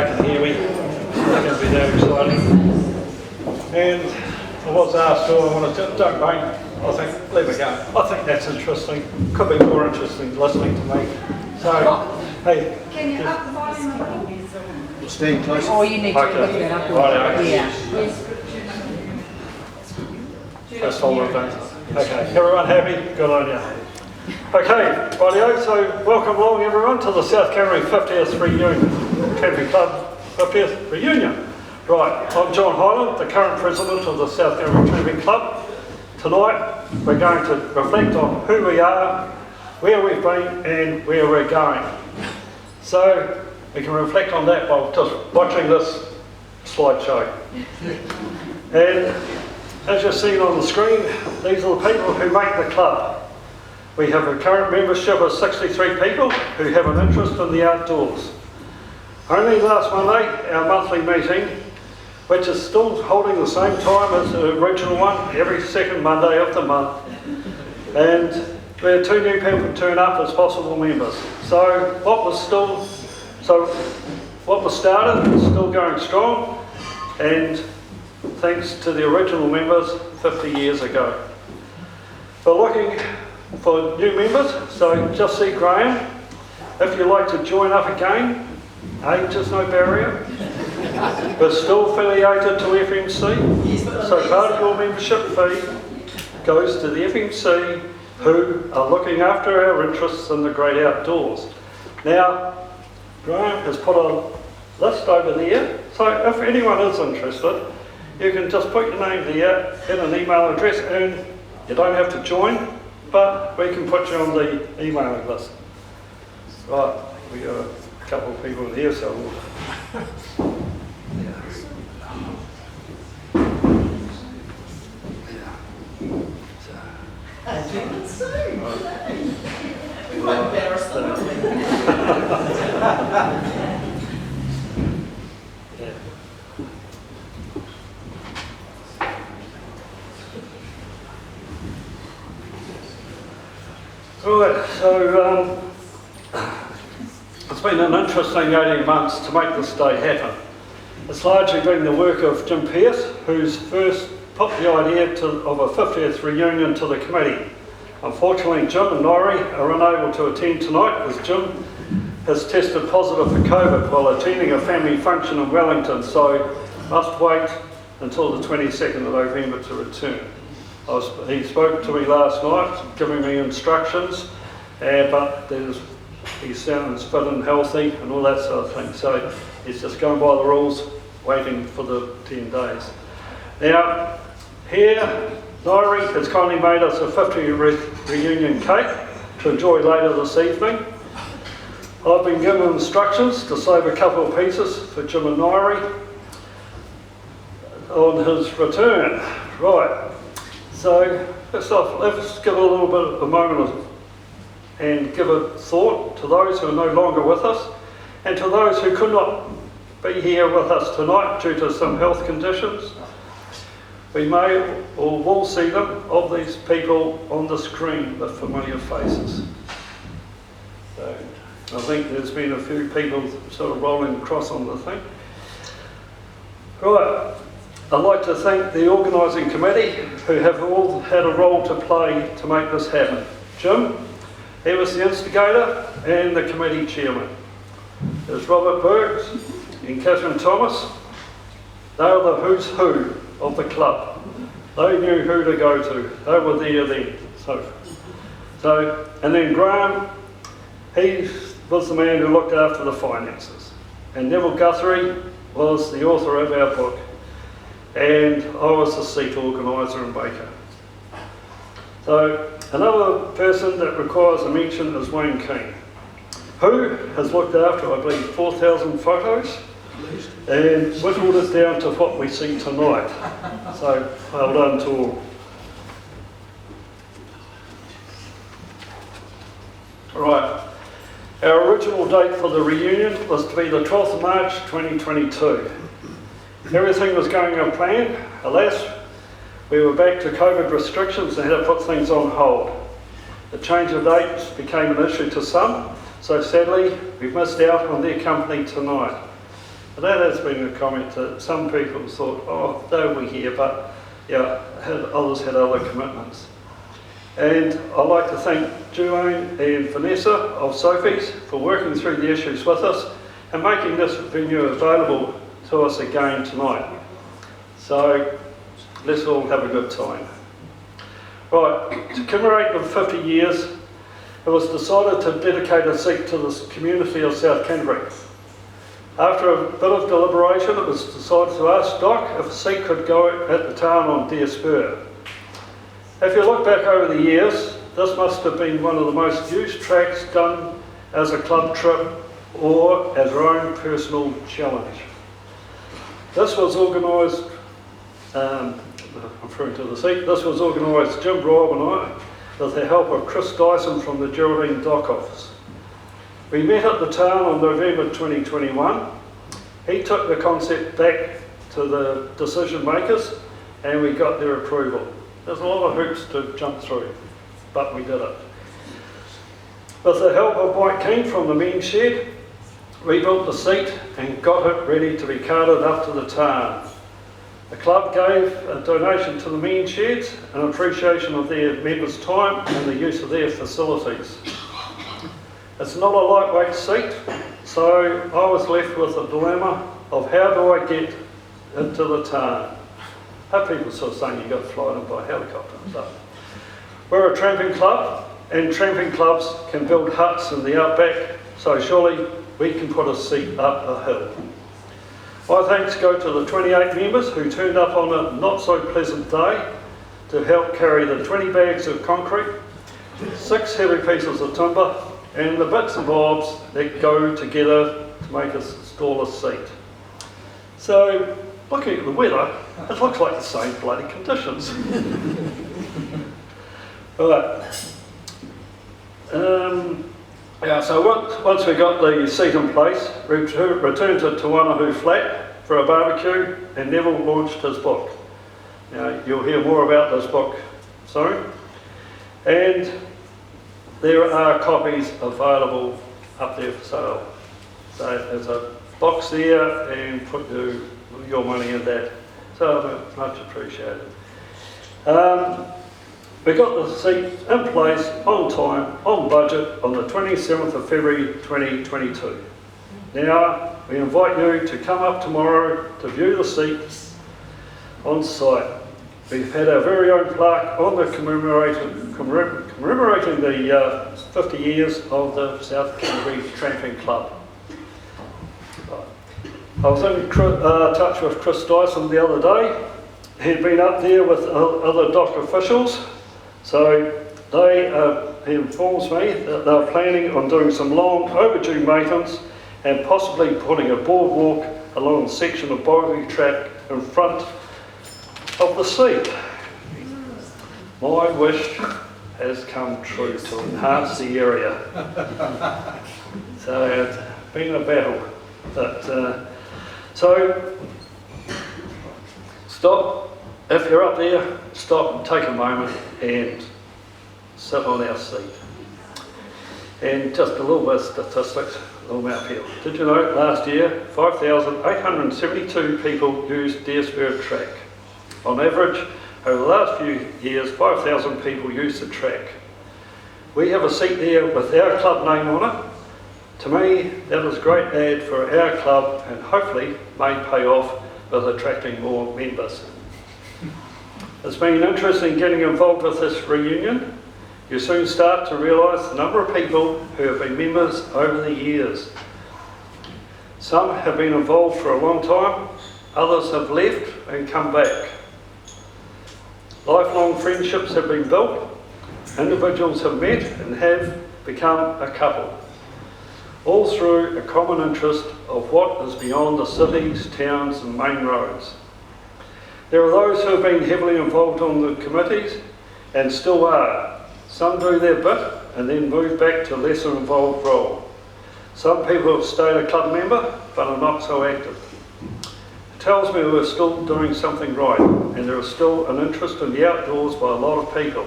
can hear me. It's not going to be that exciting. And I was asked, I want to, don't mind, I think, leave it go. I think that's interesting. Could be more interesting listening to me. So, hey. Can you up the volume a little? Staying close. Oh, you need to lift that up. Right, yeah. That's all we've done. Okay, everyone happy? Good on you. Okay, rightio, so welcome along everyone to the South Canterbury 50th Reunion, Canterbury Club 50th Reunion. Right, I'm John Hyland, the current president of the South Canterbury Canterbury Club. Tonight we're going to reflect on who we are, where we've been and where we're going. So we can reflect on that by just watching this slideshow. And as you've seen on the screen, these are the people who make the club. We have a current membership of 63 people who have an interest in the outdoors. Only last Monday, our monthly meeting, which is still holding the same time as the original one, every second Monday of the month. And we had 2 new people turn up as possible members. So what was started is still going strong, and thanks to the original members 50 years ago. We're looking for new members, so just see Graham. If you'd like to join up again, age is no barrier. We're still affiliated to FMC, so part of your membership fee goes to the FMC, who are looking after our interests in the great outdoors. Now, Graham has put a list over there, so if anyone is interested, you can just put your name there and an email address, and you don't have to join, but we can put you on the emailing list. Right, we got a couple of people here, so we'll... As you can see, we might embarrass them, won't we? Right, so it's been an interesting 18 months to make this day happen. It's largely been the work of Jim Pearce, who's first put the idea of a 50th reunion to the committee. Unfortunately, Jim and Nairi are unable to attend tonight as Jim has tested positive for COVID while attending a family function in Wellington, so must wait until the 22nd of November to return. He spoke to me last night, giving me instructions, but he sounds fit and healthy and all that sort of thing. So he's just going by the rules, waiting for the 10 days. Now, here, Nairi has kindly made us a 50th reunion cake to enjoy later this evening. I've been given instructions to save a couple of pieces for Jim and Nairi on his return. Right. So, first off, let's give a little bit of a moment and give a thought to those who are no longer with us and to those who could not be here with us tonight due to some health conditions. We may or will see them, of these people on the screen, the familiar faces. So, I think there's been a few people sort of rolling across on the thing. Right. I'd like to thank the organising committee who have all had a role to play to make this happen. Jim, he was the instigator and the committee chairman. There's Robert Burks and Catherine Thomas. They are the who's who of the club. They knew who to go to. They were there then. So, and then Graham, he was the man who looked after the finances. And Neville Guthrie was the author of our book. And I was the seat organiser and baker. So another person that requires a mention is Wayne King, who has looked after, I believe, 4,000 photos and whittled it down to what we see tonight. So well done to all. Right, our original date for the reunion was to be the 12th of March 2022. Everything was going on plan. Alas, we were back to COVID restrictions and had to put things on hold. The change of dates became an issue to some, so sadly we've missed out on their company tonight. And that has been a comment that some people thought, oh, they'll be here, but yeah, others had other commitments. And I'd like to thank Julian and Vanessa of Sophie's for working through the issues with us and making this venue available to us again tonight. So let's all have a good time. Right, to commemorate the 50 years, it was decided to dedicate a seat to the community of South Canterbury. After a bit of deliberation, it was decided to ask Doc if a seat could go at the town on Deer Spur. If you look back over the years, this must have been one of the most used tracks done as a club trip or as our own personal challenge. This was organised, I'm referring to the seat, this was organised Jim, Rob and I with the help of Chris Dyson from the Geraldine Dock office. We met at the town on November 2021. He took the concept back to the decision makers and we got their approval. There's a lot of hoops to jump through, but we did it. With the help of Mike Keane from the men's shed, we built the seat and got it ready to be carted up to the town. The club gave a donation to the men's sheds in appreciation of their members' time and the use of their facilities. It's not a lightweight seat, so I was left with a dilemma of how do I get into the town. I have people sort of saying you've got to fly in by helicopter and stuff. We're a tramping club, and tramping clubs can build huts in the outback, so surely we can put a seat up a hill. My thanks go to the 28 members who turned up on a not so pleasant day to help carry the 20 bags of concrete, 6 heavy pieces of timber, and the bits and bobs that go together to make us install a seat. So, looking at the weather, it looks like the same bloody conditions. Right. Yeah, so once we got the seat in place, we returned it to Wanahu Flat for a barbecue, and Neville launched his book. Now, you'll hear more about this book soon. And there are copies available up there for sale. So there's a box there and put your money in that. So much appreciated. We got the seat in place, on time, on budget, on the 27th of February 2022. Now, we invite you to come up tomorrow to view the seats on site. We've had our very own plaque on the commemorating the 50 years of the South Canterbury Tramping Club. I was in touch with Chris Dyson the other day. He'd been up there with other dock officials, so he informs me that they're planning on doing some long overdue maintenance and possibly putting a boardwalk along a section of bogey track in front of the seat. My wish has come true to enhance the area. So it's been a battle. But, so stop, if you're up there, stop and take a moment and sit on our seat. And just a little bit of statistics, a little mouthfeel. Did you know last year 5,872 people used Deer Spur track? On average, over the last few years, 5,000 people use the track. We have a seat there with our club name on it. To me, that is a great ad for our club and hopefully may pay off with attracting more members. It's been interesting getting involved with this reunion. You soon start to realise the number of people who have been members over the years. Some have been involved for a long time, others have left and come back. Lifelong friendships have been built, individuals have met and have become a couple, all through a common interest of what is beyond the cities, towns and main roads. There are those who have been heavily involved on the committees and still are. Some do their bit and then move back to a lesser involved role. Some people have stayed a club member but are not so active. It tells me we're still doing something right and there is still an interest in the outdoors by a lot of people.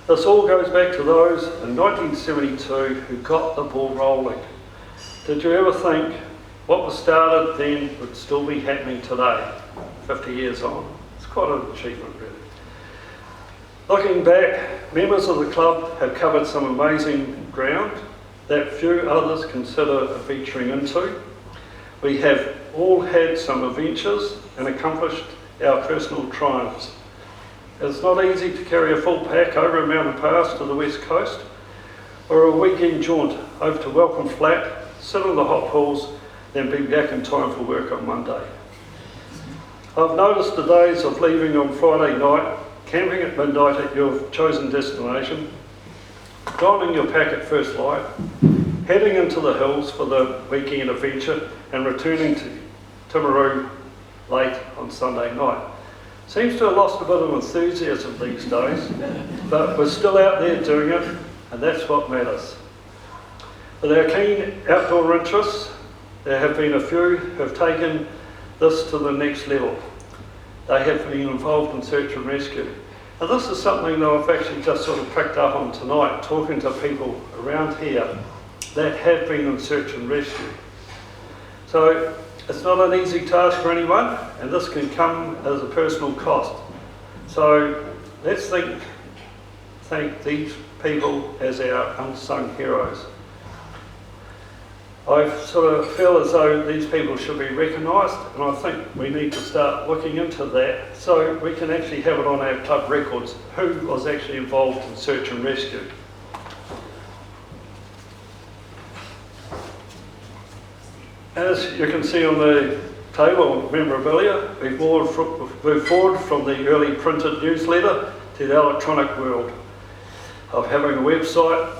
This all goes back to those in 1972 who got the ball rolling. Did you ever think what was started then would still be happening today, 50 years on. It's quite an achievement, really. Looking back, members of the club have covered some amazing ground that few others consider venturing into. We have all had some adventures and accomplished our personal triumphs. It's not easy to carry a full pack over a mountain pass to the west coast, or a weekend jaunt over to Welcome Flat, sit in the hot pools, then be back in time for work on Monday. I've noticed the days of leaving on Friday night, camping at midnight at your chosen destination, donning your pack at first light, heading into the hills for the weekend adventure and returning to Timaru late on Sunday night. Seems to have lost a bit of enthusiasm these days, but we're still out there doing it, and that's what matters. With our keen outdoor interests, there have been a few who have taken this to the next level. They have been involved in search and rescue. And this is something that I've actually just sort of picked up on tonight, talking to people around here that have been in search and rescue. So it's not an easy task for anyone, and this can come as a personal cost. So let's thank these people as our unsung heroes. I sort of feel as though these people should be recognised, and I think we need to start looking into that so we can actually have it on our club records who was actually involved in search and rescue. As you can see on the table of memorabilia, we've moved forward from the early printed newsletter to the electronic world of having a website,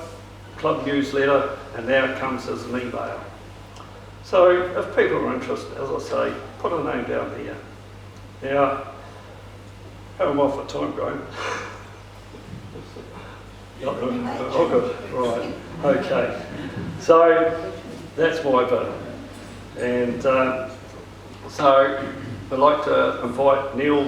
club newsletter, and now it comes as an email. So if people are interested, as I say, put a name down here. Now, how am I for time, Graham? Oh, good, right, okay. So that's my bit. And so I'd like to invite Neil